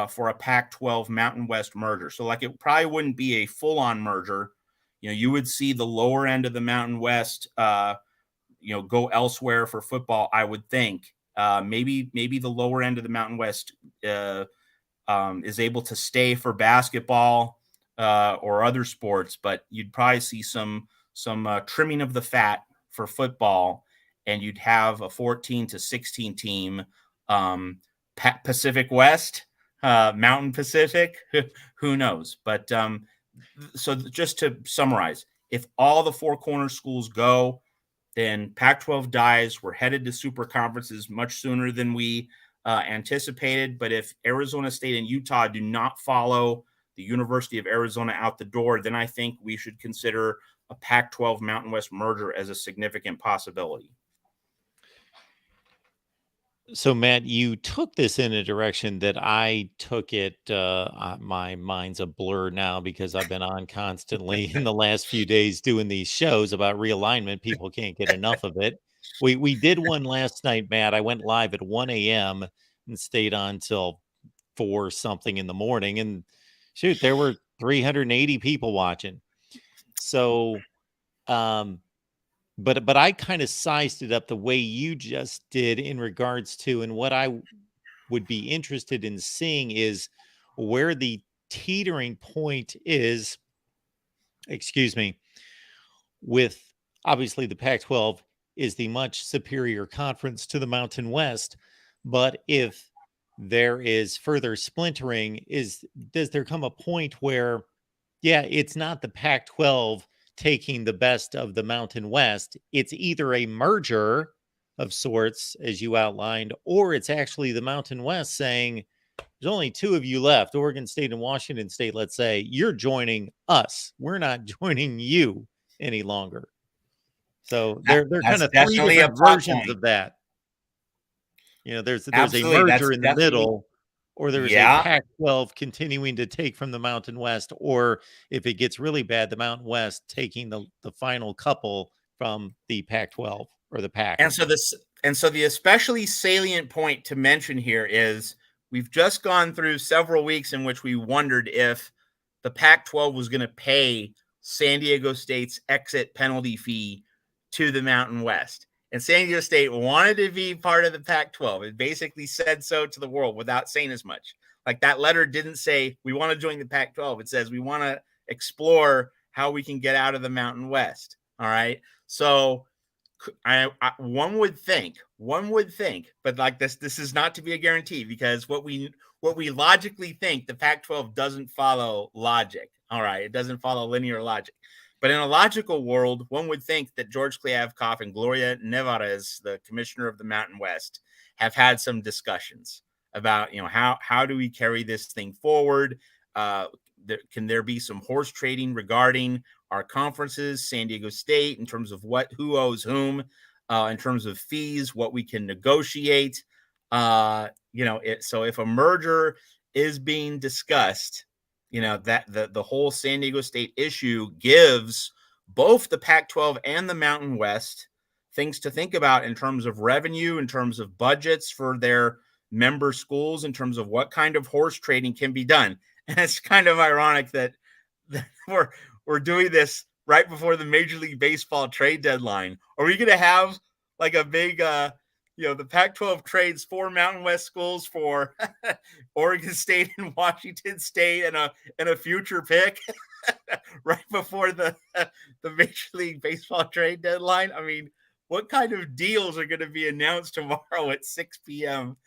for a Pac-12 Mountain West merger. So like it probably wouldn't be a full-on merger. You know, you would see the lower end of the Mountain West, you know, go elsewhere for football, I would think. Maybe the lower end of the Mountain West is able to stay for basketball or other sports, but you'd probably see some trimming of the fat for football, and you'd have a 14 to 16 team Pacific West, Mountain Pacific, who knows? But so just to summarize, if all the four corner schools go, then Pac-12 dies. We're headed to super conferences much sooner than we anticipated. But if Arizona State and Utah do not follow the University of Arizona out the door, then I think we should consider a Pac-12 Mountain West merger as a significant possibility. So, Matt, you took this in a direction that I took it. My mind's a blur now because I've been on constantly in the last few days doing these shows about realignment. People can't get enough of it. We did one last night, Matt. I went live at 1 a.m. and stayed on till 4 something in the morning. And shoot, there were 380 people watching. So, but I kind of sized it up the way you just did in regards to, and what I would be interested in seeing is where the teetering point is, excuse me, with obviously the Pac 12 is the much superior conference to the Mountain West. But if there is further splintering, does there come a point where, yeah, it's not the Pac 12 taking the best of the Mountain West? It's either a merger of sorts, as you outlined, or it's actually the Mountain West saying, there's only two of you left, Oregon State and Washington State, let's say, you're joining us. We're not joining you any longer. So they're kind That's of three definitely a different plot versions point. of that. There's a Absolutely, merger that's in the definitely, middle, or there's a yeah. Pac-12 continuing to take from the Mountain West, or if it gets really bad, the Mountain West taking the final couple from the Pac-12 or the PAC. And so the especially salient point to mention here is we've just gone through several weeks in which we wondered if the Pac-12 was going to pay San Diego State's exit penalty fee to the Mountain West. And San Diego State wanted to be part of the Pac-12. It basically said so to the world without saying as much. Like, that letter didn't say we want to join the Pac-12. It says we want to explore how we can get out of the Mountain West. All right. So one would think, but like this is not to be a guarantee, because what we logically think, the Pac-12 doesn't follow logic. All right. It doesn't follow linear logic. But in a logical world, one would think that George Kliavkoff and Gloria Nevarez, the commissioner of the Mountain West, have had some discussions about, how do we carry this thing forward? Can there be some horse trading regarding our conferences, San Diego State, in terms of who owes whom, in terms of fees, what we can negotiate? So if a merger is being discussed, that the whole San Diego State issue gives both the Pac-12 and the Mountain West things to think about in terms of revenue, in terms of budgets for their member schools, in terms of what kind of horse trading can be done. And it's kind of ironic that we're doing this right before the Major League Baseball trade deadline. Are we going to have like a big the Pac-12 trades 4 Mountain West schools for Oregon State and Washington State and a future pick right before the Major League Baseball trade deadline? I mean, what kind of deals are going to be announced tomorrow at 6 p.m.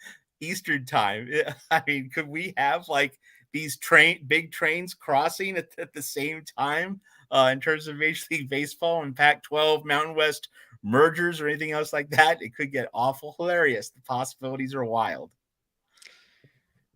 Eastern time? I mean, could we have like these big trains crossing at the same time in terms of Major League Baseball and Pac-12 Mountain West mergers or anything else like that? It could get awful hilarious. The possibilities are wild.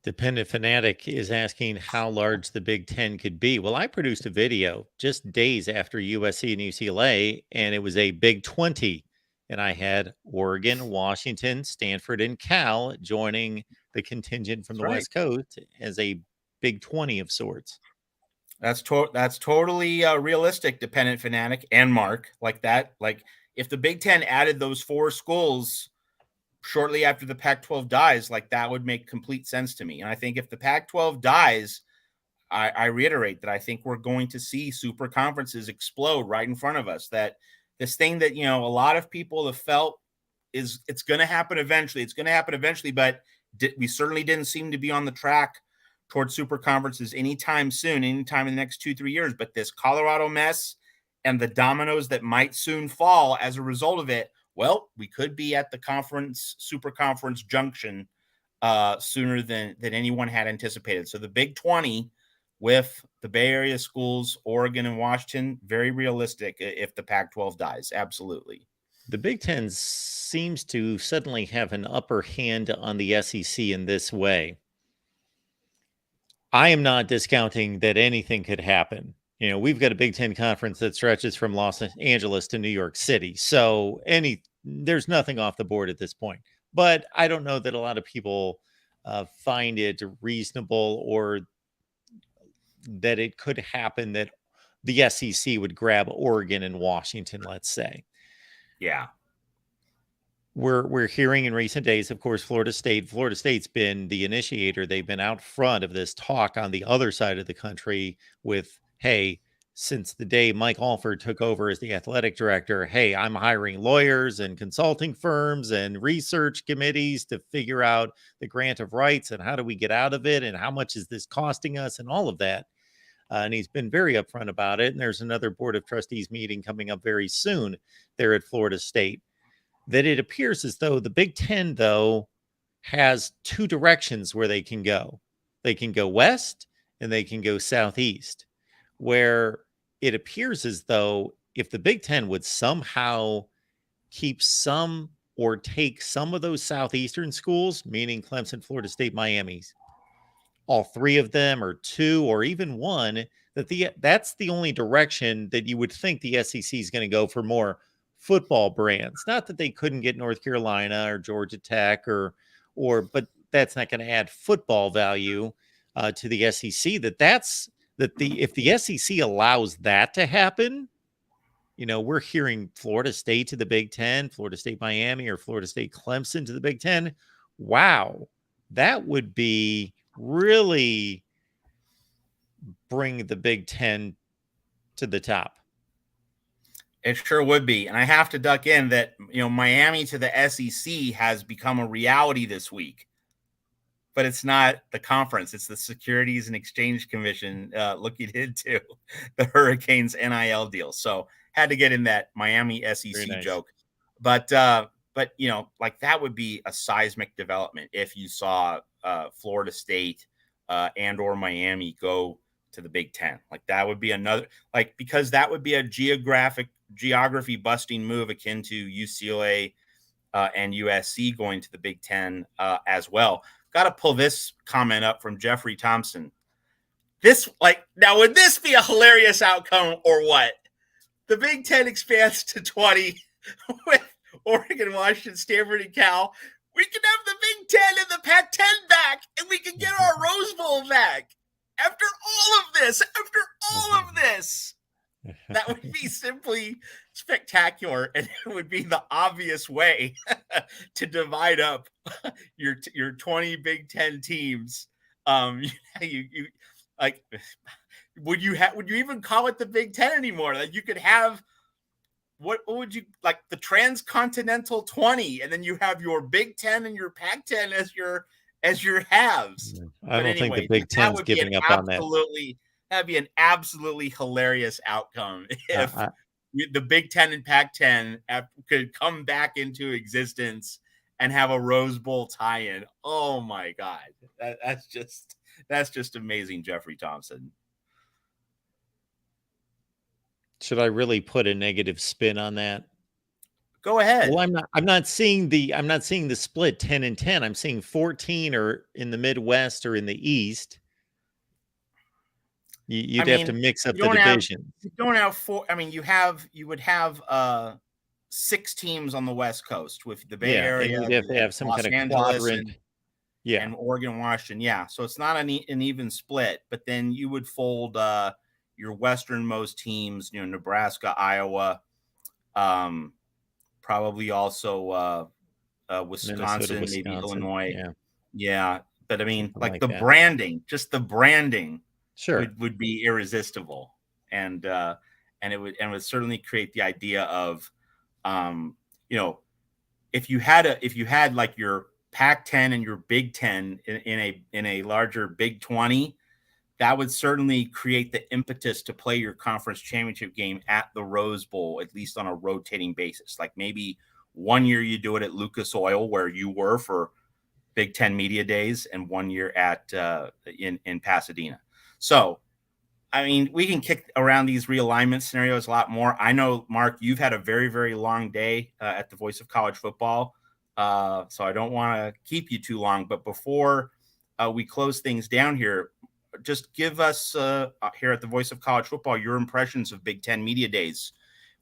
Dependent Fanatic is asking how large the Big Ten could be. Well, I produced a video just days after USC and UCLA, and it was a Big 20. And I had Oregon, Washington, Stanford, and Cal joining the contingent from the West Coast as a Big 20 of sorts. That's totally realistic, Dependent Fanatic and Mark, like that. Like, if the Big Ten added those 4 schools shortly after the Pac-12 dies, like, that would make complete sense to me. And I think if the Pac-12 dies, I reiterate that I think we're going to see super conferences explode right in front of us. That this thing that, a lot of people have felt it's going to happen eventually. It's going to happen eventually, but we certainly didn't seem to be on the track towards super conferences anytime soon, anytime in the next 2-3 years. But this Colorado mess and the dominoes that might soon fall as a result of it, well, we could be at the super conference junction sooner than anyone had anticipated. So the Big 20 with the Bay Area schools, Oregon and Washington, very realistic if the Pac-12 dies. Absolutely. The Big Ten seems to suddenly have an upper hand on the SEC in this way. I am not discounting that anything could happen. We've got a Big Ten conference that stretches from Los Angeles to New York City. So there's nothing off the board at this point. But I don't know that a lot of people find it reasonable or that it could happen that the SEC would grab Oregon and Washington, let's say. Yeah. We're hearing in recent days, of course, Florida State's been the initiator. They've been out front of this talk on the other side of the country with, hey, since the day Mike Alford took over as the athletic director. Hey, I'm hiring lawyers and consulting firms and research committees to figure out the grant of rights and how do we get out of it and how much is this costing us and all of that. And he's been very upfront about it. And there's another board of trustees meeting coming up very soon there at Florida State. That it appears as though the Big Ten, though, has two directions where they can go. They can go west and they can go southeast, where it appears as though if the Big Ten would somehow keep some or take some of those southeastern schools, meaning Clemson, Florida State, Miami's, all three of them or two or even one, that's the only direction that you would think the SEC is going to go for more football brands. Not that they couldn't get North Carolina or Georgia Tech but that's not going to add football value to the SEC. If the SEC allows that to happen, we're hearing Florida State to the Big Ten, Florida State Miami, or Florida State Clemson to the Big Ten. Wow, that would be really bring the Big Ten to the top. It sure would be. And I have to duck in that, Miami to the SEC has become a reality this week. But it's not the conference. It's the Securities and Exchange Commission looking into the Hurricanes NIL deal. So had to get in that Miami SEC Nice joke. But that would be a seismic development if you saw Florida State and or Miami go to the Big Ten. That would be another, because that would be a geography busting move akin to UCLA and USC going to the Big Ten as well. Got to pull this comment up from Jeffrey Thompson. Now, would this be a hilarious outcome or what? The Big Ten expands to 20 with Oregon, Washington, Stanford, and Cal. We can have the Big Ten and the Pac-10 back, and we can get our Rose Bowl back. After all of this, that would be simply spectacular, and it would be the obvious way to divide up your 20 Big Ten teams. Would you even call it the Big Ten anymore? You could have what would you like, the transcontinental 20, and then you have your Big Ten and your Pac-10 as your halves. I don't think the Big Ten's giving up on that. That'd be an absolutely hilarious outcome if the Big Ten and Pac-10 could come back into existence and have a Rose Bowl tie-in. Oh my God, that's just amazing, Jeffrey Thompson. Should I really put a negative spin on that? Go ahead. Well, I'm not seeing the split 10 and 10. I'm seeing 14 or in the Midwest or in the East. You'd have to mix up the division. You don't have four. You would have 6 teams on the West Coast with the Bay Area. You'd have to have some kind of quadrant. And Oregon, Washington. Yeah. So it's not an even split, but then you would fold your westernmost teams, Nebraska, Iowa, probably also Wisconsin, maybe Illinois. Yeah. But the branding, just the branding. Sure, would be irresistible, and it would certainly create the idea of, if you had like your Pac-10 and your Big Ten in a larger Big 20, that would certainly create the impetus to play your conference championship game at the Rose Bowl, at least on a rotating basis. Like maybe one year you do it at Lucas Oil, where you were for Big Ten Media Days, and one year at in Pasadena. So, we can kick around these realignment scenarios a lot more. I know, Mark, you've had a very, very long day at the Voice of College Football, so I don't want to keep you too long. But before we close things down here, just give us here at the Voice of College Football your impressions of Big Ten Media Days,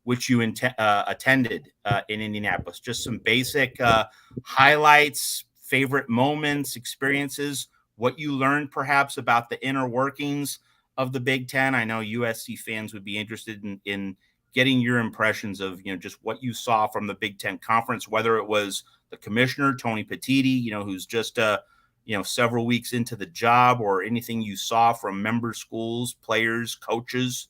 which you attended in Indianapolis. Just some basic highlights, favorite moments, experiences, what you learned perhaps about the inner workings of the Big Ten. I know USC fans would be interested in getting your impressions of, just what you saw from the Big Ten Conference, whether it was the commissioner, Tony Petitti, who's just, several weeks into the job, or anything you saw from member schools, players, coaches,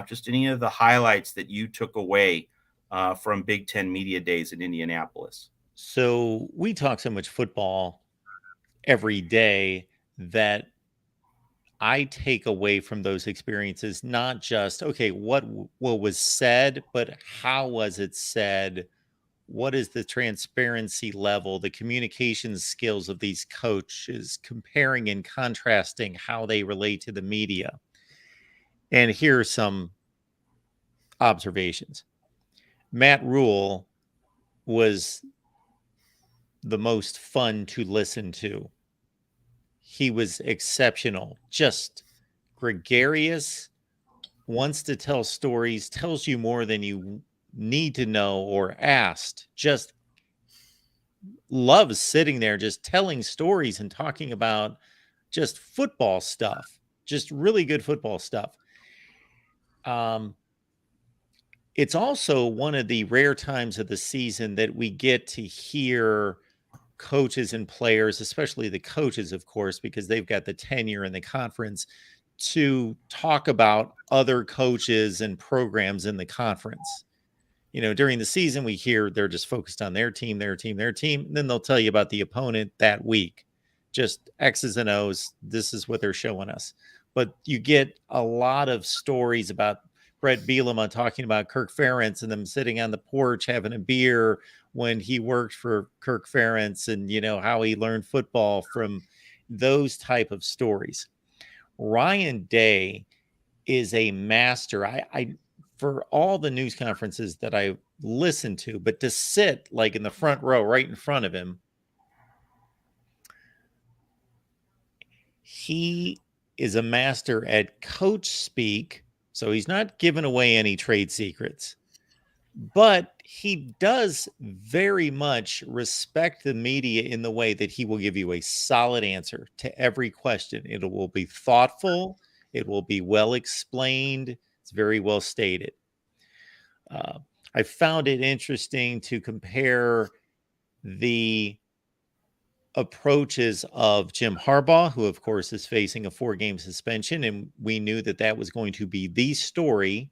just any of the highlights that you took away from Big Ten Media Days in Indianapolis. So we talk so much football every day that I take away from those experiences not just, okay, what was said, but how was it said? What is the transparency level, the communication skills of these coaches, comparing and contrasting how they relate to the media? And here are some observations. Matt Rule was the most fun to listen to. He was exceptional, just gregarious, wants to tell stories, tells you more than you need to know or asked, just loves sitting there, just telling stories and talking about just football stuff, just really good football stuff. It's also one of the rare times of the season that we get to hear coaches and players, especially the coaches, of course, because they've got the tenure in the conference, to talk about other coaches and programs in the conference. You know, during the season, we hear they're just focused on their team, their team, their team. And then they'll tell you about the opponent that week. Just X's and O's. This is what they're showing us. But you get a lot of stories about Brett Bielema talking about Kirk Ferentz and them sitting on the porch having a beer when he worked for Kirk Ferentz, and, you know, how he learned football from those type of stories. Ryan Day is a master. I for all the news conferences that I listened to, but to sit like in the front row right in front of him, he is a master at coach speak. So he's not giving away any trade secrets, but he does very much respect the media in the way that he will give you a solid answer to every question. It will be thoughtful. It will be well explained. It's very well stated. I found it interesting to compare the approaches of Jim Harbaugh, who, of course, is facing a 4-game suspension, and we knew that that was going to be the story,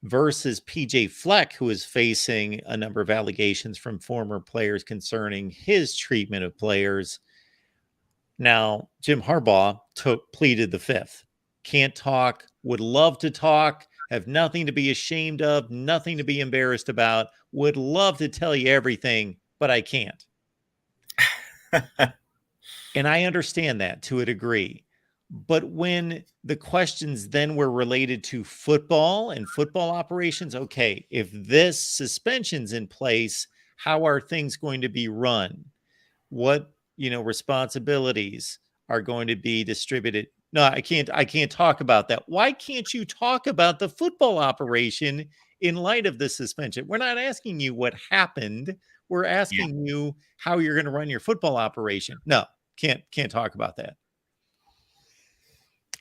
versus PJ Fleck, who is facing a number of allegations from former players concerning his treatment of players. Now, Jim Harbaugh pleaded the fifth. Can't talk, would love to talk, have nothing to be ashamed of, nothing to be embarrassed about, would love to tell you everything, but I can't. And I understand that to a degree. But when the questions then were related to football and football operations, okay, if this suspension's in place, how are things going to be run? What, responsibilities are going to be distributed? No, I can't talk about that. Why can't you talk about the football operation in light of the suspension? We're not asking you what happened. We're asking you how you're going to run your football operation. No, can't talk about that.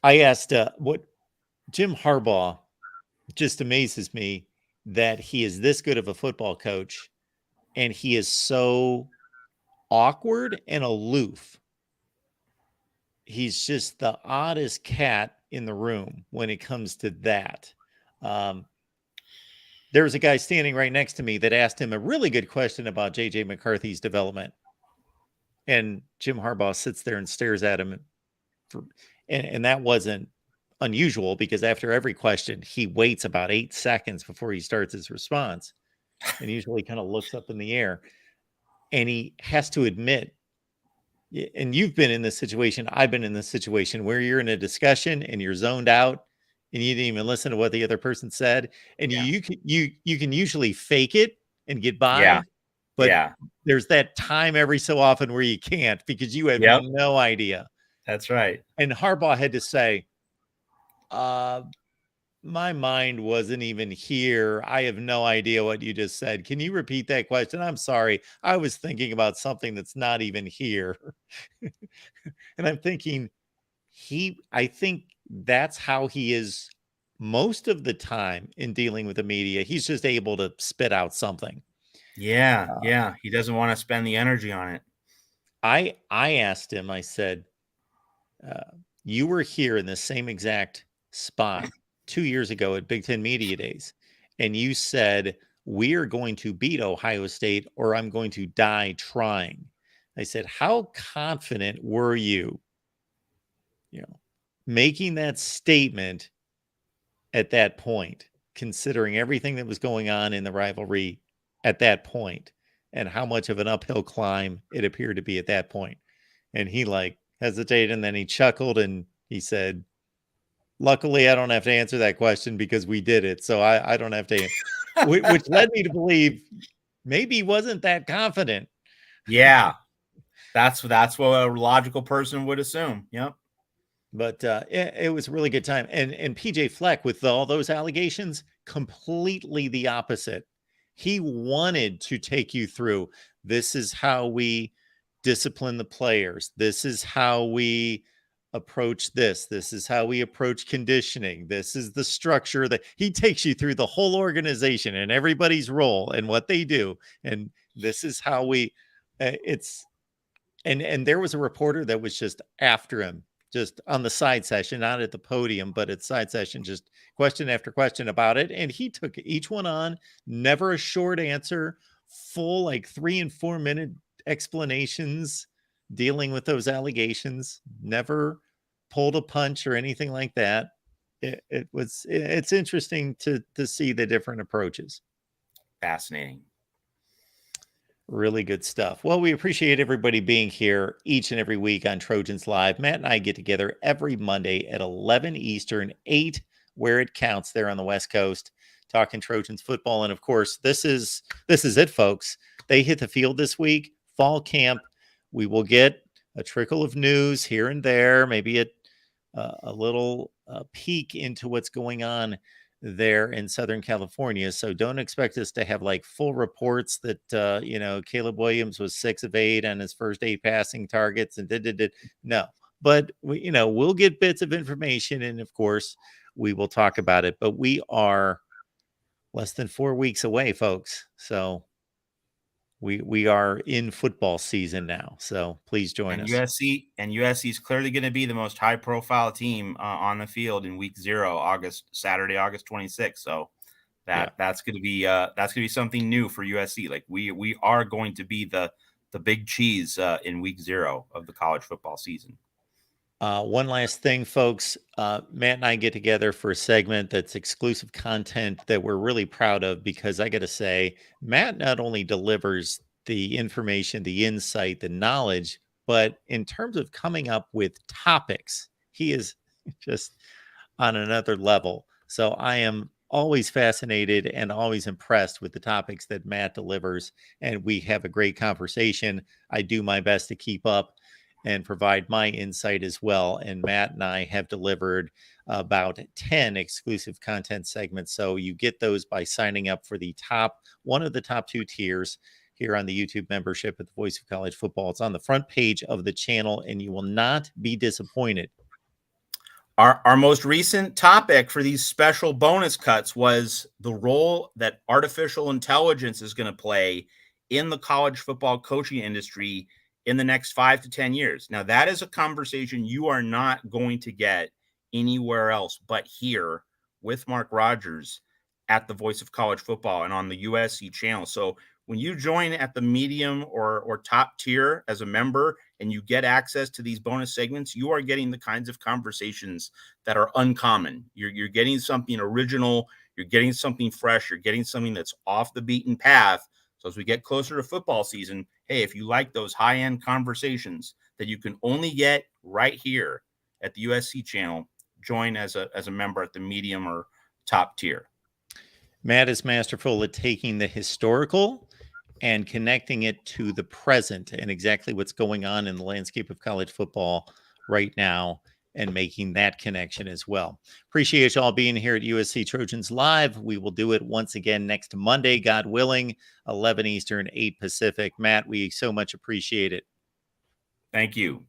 I asked what Jim Harbaugh just amazes me that he is this good of a football coach, and he is so awkward and aloof. He's just the oddest cat in the room when it comes to that. There was a guy standing right next to me that asked him a really good question about JJ McCarthy's development. And Jim Harbaugh sits there and stares at him. And that wasn't unusual, because after every question, he waits about 8 seconds before he starts his response. And usually kind of looks up in the air. And he has to admit, and you've been in this situation, I've been in this situation, where you're in a discussion and you're zoned out and you didn't even listen to what the other person said. And you can usually fake it and get by. But there's that time every so often where you can't, because you have no idea. That's right. And Harbaugh had to say, my mind wasn't even here. I have no idea what you just said. Can you repeat that question? I'm sorry. I was thinking about something that's not even here. And I'm thinking, I think that's how he is most of the time in dealing with the media. He's just able to spit out something. Yeah. He doesn't want to spend the energy on it. I asked him, I said, you were here in the same exact spot 2 years ago at Big Ten Media Days, and you said, "We are going to beat Ohio State or I'm going to die trying." I said, "How confident were you, making that statement at that point, considering everything that was going on in the rivalry at that point and how much of an uphill climb it appeared to be at that point?" And he hesitated, and then he chuckled and he said, "Luckily, I don't have to answer that question because we did it. So I don't have to," which led me to believe maybe he wasn't that confident. Yeah. That's what a logical person would assume. Yep. But it was a really good time. And PJ Fleck, with all those allegations, completely the opposite. He wanted to take you through, this is how we discipline the players. This is how we approach this. This is how we approach conditioning. This is the structure that he takes you through the whole organization and everybody's role and what they do. And this is how we, and there was a reporter that was just after him, just on the side session, not at the podium, but at side session, just question after question about it. And he took each one on, never a short answer, full 3 and 4 minute explanations dealing with those allegations, never pulled a punch or anything like that. It's interesting to see the different approaches. Fascinating. Really good stuff. Well, we appreciate everybody being here each and every week on Trojans Live. Matt and I get together every Monday at 11 Eastern, 8 where it counts there on the West Coast, talking Trojans football. And of course, this is it, folks. They hit the field this week, fall camp. We will get a trickle of news here and there, maybe a little peek into what's going on there in Southern California. So don't expect us to have full reports that, Caleb Williams was 6 of 8 on his first 8 passing targets and no, but we'll get bits of information. And of course we will talk about it, but we are less than 4 weeks away, folks. So we are in football season now. So please join us. USC is clearly going to be the most high profile team on the field in week 0, Saturday, August 26th. So that's going to be something new for USC. We are going to be the big cheese in week 0 of the college football season. One last thing, folks. Matt and I get together for a segment that's exclusive content that we're really proud of, because I got to say, Matt not only delivers the information, the insight, the knowledge, but in terms of coming up with topics, he is just on another level. So I am always fascinated and always impressed with the topics that Matt delivers, and we have a great conversation. I do my best to keep up and provide my insight as well. And Matt and I have delivered about 10 exclusive content segments. So you get those by signing up for one of the top 2 tiers here on the YouTube membership at the Voice of College Football. It's on the front page of the channel, and you will not be disappointed. Our most recent topic for these special bonus cuts was the role that artificial intelligence is going to play in the college football coaching industry in the next 5 to 10 years. Now, that is a conversation you are not going to get anywhere else but here with Mark Rogers at the Voice of College Football and on the USC channel. So when you join at the medium or top tier as a member and you get access to these bonus segments, you are getting the kinds of conversations that are uncommon. You're getting something original. You're getting something fresh. You're getting something that's off the beaten path. So as we get closer to football season, hey, if you like those high-end conversations that you can only get right here at the USC channel, join as a member at the medium or top tier. Matt is masterful at taking the historical and connecting it to the present and exactly what's going on in the landscape of college football right now, and making that connection as well. Appreciate you all being here at USC Trojans Live. We will do it once again next Monday, God willing, 11 Eastern, 8 Pacific. Matt, we so much appreciate it. Thank you.